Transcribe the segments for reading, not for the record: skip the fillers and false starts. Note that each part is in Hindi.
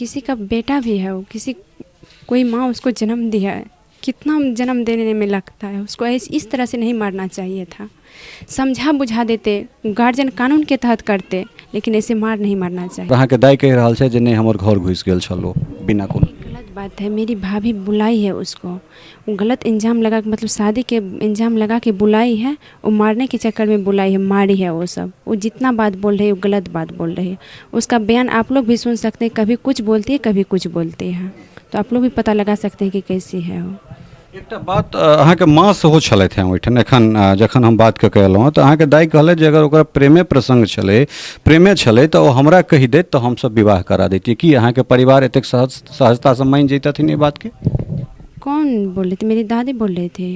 किसी का बेटा भी है वो, किसी कोई माँ उसको जन्म दिया है, कितना जन्म देने में लगता है, उसको इस तरह से नहीं मारना चाहिए था। समझा बुझा देते, गार्जियन कानून के तहत करते, लेकिन ऐसे मार नहीं मारना चाहिए। अहाँ के दाई कह रहल छै जे नहीं हमर घर घुस गेल छलो बिना कोनो। गलत बात है। मेरी भाभी बुलाई है उसको, वो गलत इंजाम लगा मतलब शादी के इंजाम लगा के बुलाई है, वो मारने के चक्कर में बुलाई है, मारी है वो सब। वो जितना बात बोल रही है वो गलत बात बोल रही है। उसका बयान आप लोग भी सुन सकते हैं, कभी कुछ बोलती है कभी कुछ बोलती है, तो आप लोग भी पता लगा सकते हैं कि कैसी है वो। एकटा बात अहाँ के माँ सेहो छलथि हैं ओहिठाम एखन जखन हम बात कऽ एलहुँ तऽ अहाँ के दाइ कहलथि जे अगर ओकरा प्रेमे प्रसंग छलै, प्रेमे छलै तऽ ओ हमरा कहि दैत तऽ हमसब विवाह करा दैतियै। की अहाँ के परिवार एतेक सहजता से मानि जैतथिन ई बात के? कौन बोल रहे थे? मेरी दादी बोल रहे थे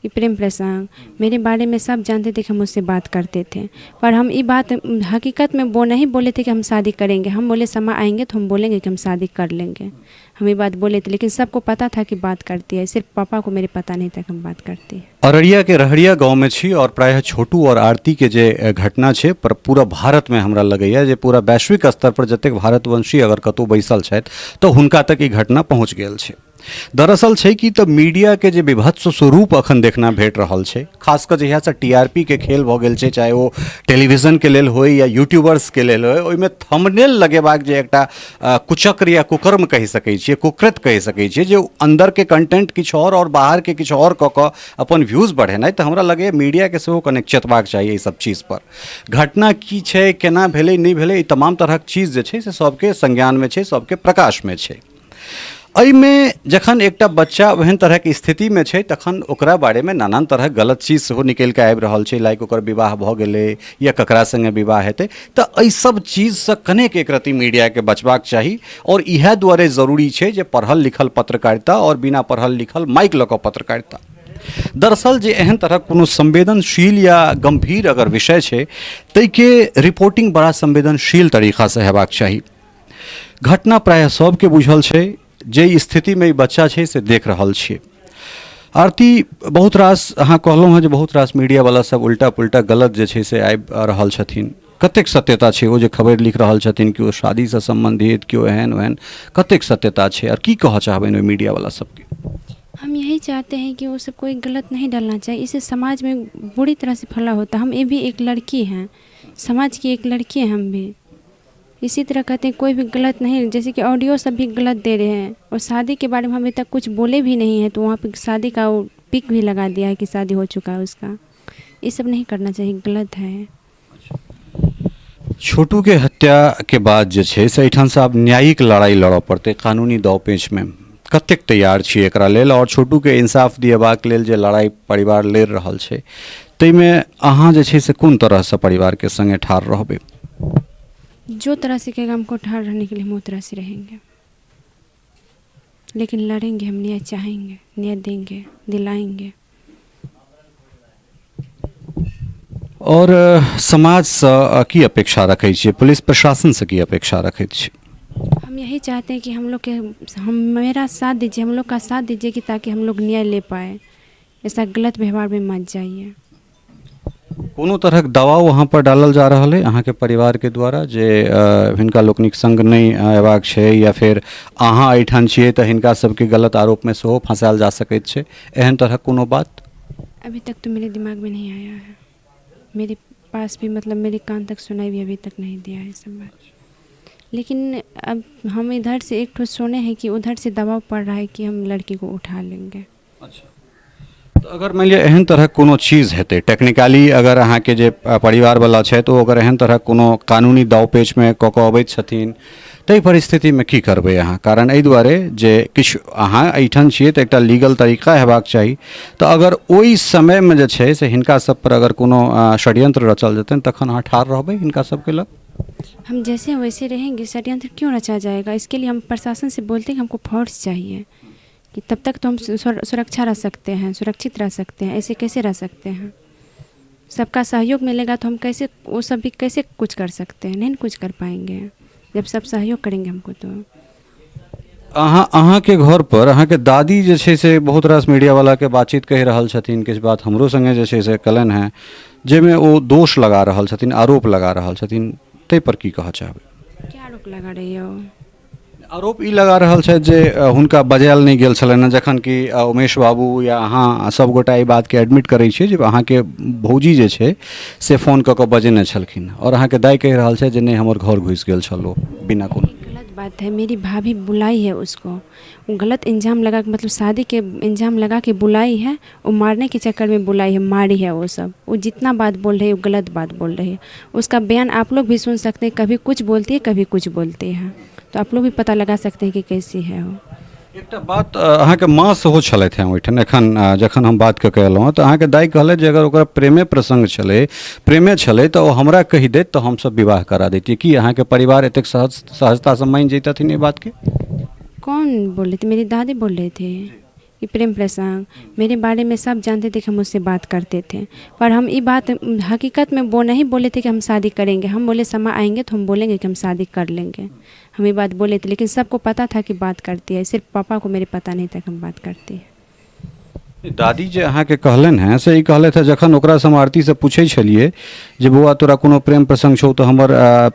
कि प्रेम प्रसंग। मेरे बारे में सब जानते थे कि हम उससे बात करते थे, पर हम ये बात हकीकत में वो नहीं बोले थे कि हम शादी करेंगे। हम बोले समय आएंगे तो हम बोलेंगे कि हम शादी कर लेंगे, हम ये बात बोले थे। लेकिन सबको पता था कि बात करती है, सिर्फ पापा को मेरे पता नहीं था कि हम बात करती है। अररिया के रहरिया गाँव में छी और प्रायः छोटू और आरती के जे घटना छै पर पूरा भारत में हमरा लगैया जे पूरा वैश्विक स्तर पर जतेक भारतवंशी अगर कतौ बैसल छथि तऽ हुनका तक ई घटना पहुँच गेल छै। दरअसल छै कि तऽ मीडिया के जे विभत्स स्वरूप अखन देखना भेट रहल छै, खास कर जहिया से टीआरपी के खेल भऽ गेल छै, चाहे वो टेलीविजन के लेल होय या यूट्यूबर्स के लेल होय, ओहिमे थंबनेल लगेबाक जे एकटा कुचक्र या कुकर्म कहि सकै छियै, कुकृत कहि सकै छियै, जे अंदर के कंटेंट किछु और बाहर के किछु और कऽ कऽ अपन व्यूज बढ़ेनाइ, तऽ हमरा लगैया मीडिया के सेहो कनेक चेतबाक चाहिए ई सब चीज पर। घटना की छै, केना भेलै नहि भेलै, ई तमाम तरहक चीज जे छै से सबके संज्ञान में छै, सबके प्रकाश में छै। एहिमे जखन एकटा बच्चा ओहन तरह के स्थिति में छै तखन ओकरा बारे में नानान तरह गलत चीज सेहो निकल के आबि रहल छै, लाइक ओकर विवाह भऽ गेलै या ककरा संगे विवाह हेतै, तऽ एहि सब चीज से कनेक एक रति मीडिया के बचबाक चाही। और इएह दुआरे जरूरी छै जे पढ़ल लिखल पत्रकारिता और बिना पढ़ल लिखल माइक लऽ कऽ पत्रकारिता। दरअसल जे एहन तरह कोनो संवेदनशील या गंभीर अगर विषय छै तै के रिपोर्टिंग बड़ा संवेदनशील तरीका से हेबाक चाही। घटना प्रायः सबके बुझल छै, जे स्थिति में बच्चा छै से देख रहल छियै। आरती, बहुत रास अहाँ कहलहुँ हैं जे बहुत रास मीडिया वाला सब उल्टा पुल्टा गलत जे छै से आबि रहल छथिन, कतेक सत्यता छै ओ जे खबर लिख रहल छथिन कि ओ शादी से संबंधित कि एहन ओहन, कतेक सत्यता छै और की कहऽ चाहबनि ओहि मीडिया वाला सबके? हम यही चाहते हैं कि वो सब कोई गलत नहीं डालना चाहिए, इससे समाज में बुरी तरह से फैला होता है। हम ये भी एक लड़की हैं, समाज की एक लड़की हैं हम भी। इसी तरह कहते हैं कोई भी गलत नहीं, जैसे कि ऑडियो सब भी गलत दे रहे हैं, और शादी के बारे में हम अभी तक कुछ बोले भी नहीं है, तो वहाँ पे शादी का वो पिक भी लगा दिया है कि शादी हो चुका है उसका। ये सब नहीं करना चाहिए, गलत है। छोटू के हत्या के बाद जे छै से एहिठाम से आब न्यायिक लड़ाई लड़ऽ पड़तै, कानूनी दाव पेच में कतेक तैयार छी एकरा लेल, और छोटू के इंसाफ दिएबाक लेल जे लड़ाई परिवार लड़ि रहल छै ताहिमे अहाँ जे छै से कोन तरह से परिवार के संगे ठाढ़ रहबै? जो तरह से कहेगा हमको ठाड़ रहने के लिए हम उस तरह से रहेंगे, लेकिन लड़ेंगे, हम न्याय चाहेंगे, न्याय देंगे, दिलाएंगे। और समाज से की अपेक्षा रखै छियै, पुलिस प्रशासन से की अपेक्षा रखैत छियै? हम यही चाहते हैं कि हम लोग के मेरा साथ दीजिए, हम लोग का साथ दीजिए कि ताकि हम लोग न्याय ले पाए, ऐसा गलत व्यवहार में मत जाइए। कोनो तरहक दबाव वहाँ पर डालल जा रहल है अहाँ के परिवार के द्वारा जे हिनका लोकनिक संग नहीं अयबाक छै, या फिर अहाँ एहिठाम छियै तऽ हिनका सबके गलत आरोप में सेहो फंसायल जा सकैत छै, एहन तरहक कोनो बात? अभी तक तो मेरे दिमाग में नहीं आया है, मेरे पास भी मतलब मेरे कान तक सुनाई भी अभी तक नहीं दिया है सब बात। लेकिन अब हम इधर से एक ठो सुने हैं कि उधर से दबाव पड़ रहा है कि हम लड़की को उठा लेंगे। अच्छा, तो अगर मान लिया एहन तरह कोनो चीज हेतै टेक्निकली, अगर अहाँ के जे परिवार वाला छै तो अगर एहन तरह कोनो कानूनी दाव पेच में कऽ कऽ अबैत छथिन ताहि परिस्थिति में की करबै अहाँ? कारण एहि दुआरे जे किछु अहाँ एहिठाम छियै तऽ एकटा लीगल तरीका हेबाक चाही, तऽ अगर ओहि समय में जे छै से हिनका सब पर अगर कोनो षड्यंत्र रचल जेतनि तखन अहाँ ठाढ़ रहबै हिनका सबके लग? हम जैसे हैं वैसे रहेंगे, षड्यंत्र क्यों रचा जाएगा? इसके लिए हम प्रशासन से बोलते हैं कि हमको फोर्स चाहिए, कि तब तक तो हम सुरक्षा रह सकते हैं, सुरक्षित रह सकते हैं, ऐसे कैसे रह सकते हैं? सबका सहयोग मिलेगा तो हम कैसे वो सब भी कैसे कुछ कर सकते हैं? नहीं कुछ कर पाएंगे जब सब सहयोग करेंगे हमको। तो अहाँ के घर पर अहाँ के दादी जे छै से बहुत रास मीडिया वाला के बातचीत कहि रहल छथिन, किछु बात हमरो संगे जे छै से कलन है, जेमे ओ दोष लगा रहल छथिन, आरोप लगा रहल छथिन, ताहि पर की कहऽ चाहबै? क्या आरोप लगा रही हो? आरोप ई लगा रहल छै जे हुनका बजायल नहीं गेल छलनि, जखन कि उमेश बाबू या अहाँ सब गोटा ई बात के एडमिट करै छियै जे अहाँके भौजी जे छै से फोन कऽ कऽ बजेने छलखिन और अहाँके दाइ कहि रहल छै जे नहीं हमर घर घुसि गेल छलो बिना कोनो। गलत बात है, मेरी भाभी बुलाई है उसको, वो गलत इल्ज़ाम लगा के, मतलब शादी के इल्ज़ाम लगा के बुलाई है, वो मारने के चक्कर में बुलाई है, मारी है वो सब। वो जितना बात बोल रही है वो गलत बात बोल रही है। उसका बयान आप लोग भी सुन सकते हैं, कभी कुछ बोलती है कभी कुछ बोलती है, तो आप लोग भी पता लगा सकते हैं कि कैसी है वो। एकटा बात अहाँके माँ सेहो छलथि हैं ओहिठाम एखन जखन हम बात कऽ के एलहुँ तऽ अहाँके दाइ कहलथि जे अगर ओकरा प्रेमे प्रसंग छलै, प्रेमे छलै तऽ ओ हमरा कहि देत तऽ हमसब विवाह करा दैतियै। कि अहाँके परिवार एतेक सहजता से मानि जैतथिन ई बात के? कौन बोल रहे थे? मेरी दादी बोल रहे थे कि प्रेम प्रसंग, मेरे बारे में सब जानते थे कि हम उससे बात करते थे, पर हम ये बात हकीकत में वो नहीं बोले थे कि हम शादी करेंगे। हम बोले समय आएंगे तो हम बोलेंगे कि हम शादी कर लेंगे, हम ये बात बोले थे, लेकिन सबको पता था कि बात करती है, सिर्फ पापा को मेरे पता नहीं था कि हम बात करती है। दादी जे अहाँके कहलनि हैं से ई कहलथि है जखन ओकरा से हम आरती से पूछै छलिए जे बौआ तोरा कोनो प्रेम प्रसंग छौ तऽ हमर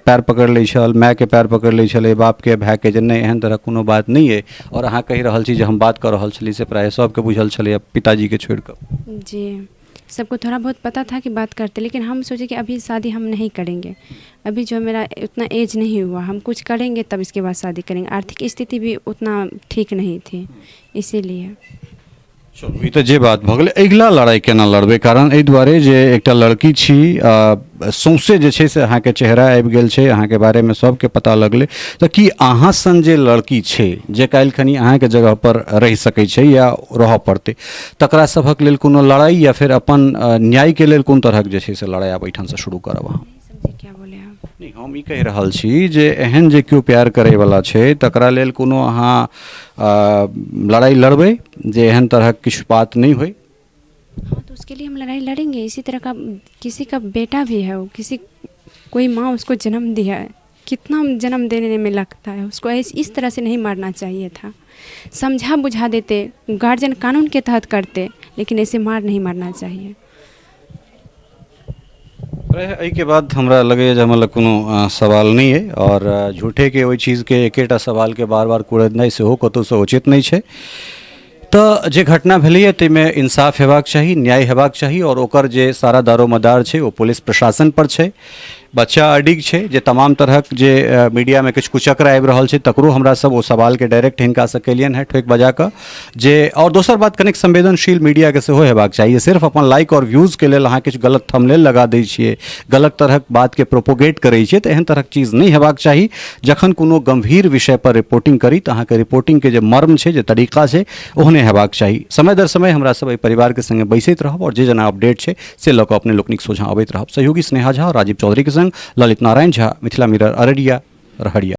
पैर पकड़ लै छल, माय के पैर पकड़ लै छलै, बाप के भाई के, जे नहीं एहन तरह कोनो बात नहीं है। और अहाँ कहि रहल छी जे हम बात कर रहल छली से प्राय सबके बुझल छलै पिताजी के छोड़ि कऽ। जी, सबको थोड़ा बहुत पता था कि बात करते, लेकिन हम सोचे कि अभी शादी हम नहीं करेंगे, अभी जो मेरा उतना एज नहीं हुआ, हम कुछ करेंगे तब इसके बाद शादी करेंगे। आर्थिक स्थिति भी उतना ठीक नहीं थी, इसीलिए। चलू ई तऽ जे बात भऽ गेलै, अगिला लड़ाई केना लड़बै? कारण एहि दुआरे जे एकटा लड़की छी, सौंसे जे छै से अहाँके चेहरा आबि गेल छै, अहाँके बारेमे सबके पता लगलै, तऽ कि अहाँ सन जे लड़की छै जे काल्हि खनी अहाँके जगह पर रहि सकै छै या रहऽ पड़तै, तकरा सभक लेल कोनो लड़ाई या फिर अपन न्यायके लेल कोन तरहक जे छै से लड़ाई आब एहिठाम से शुरू करब अहाँ? समझे क्या बोले आप? नहीं, हम ई कहि रहल छी जे एहन जे केओ प्यार करैवला छै तकरा लेल कोनो अहाँ लड़ाई लड़बै जे एहन तरहक किछु बात नहीं होय? हाँ, तो उसके लिए हम लड़ाई लड़ेंगे। इसी तरह का किसी का बेटा भी है, वो किसी कोई माँ उसको जन्म दिया है, कितना जन्म देने में लगता है, उसको इस तरह से नहीं मारना चाहिए था। समझा बुझा देते, गार्जियन कानून के तहत करते, लेकिन ऐसे नहीं मारना चाहिए। एहि के बाद हमरा लगैए जे हमरा लग कोनो सवाल नहीं है और झूठे के ओहि चीज़ के एकेटा सवाल के बार बार कुरेदनाइ सेहो कतहुसँ उचित नहीं छै। तऽ जे घटना भेलैए ताहिमे इंसाफ हेबाक चाही, न्याय हेबाक चाही और ओकर जे सारा दारोमदार छै ओ पुलिस प्रशासन पर छै। बच्चा अडिग छै जे तमाम तरहक जे मीडिया में किछु कुचक्र आबि रहल छै तकरो हमरा सब ओ सवाल के डायरेक्ट हिनका से केलियन है ठोक बजा कऽ जे। और दोसर बात कनिक संवेदनशील मीडिया के सेहो हेबाक चाही, सिर्फ अपन लाइक और व्यूज के लेल अहाँ किछु गलत थंबनेल लगा दै छियै, गलत तरहक बात के प्रोपोगेट करै छियै, तऽ एहन तरहक चीज नहीं हेबाक चाही। जखन कोनो गंभीर विषय पर रिपोर्टिंग करी तऽ अहाँके रिपोर्टिंग के जे मर्म छै, जे तरीका छै, ओहने हेबाक चाही। समय दर समय हमरा सब एहि परिवार के संगे बैसैत रहब और जे जेना अपडेट छै से लऽ कऽ अपने लोकनिक सोझा अबैत रहब। सहयोगी स्नेहा झा, राजीव चौधरी के संग ललित नारायण झा, मिथिला मिरर, अररिया, रहरिया।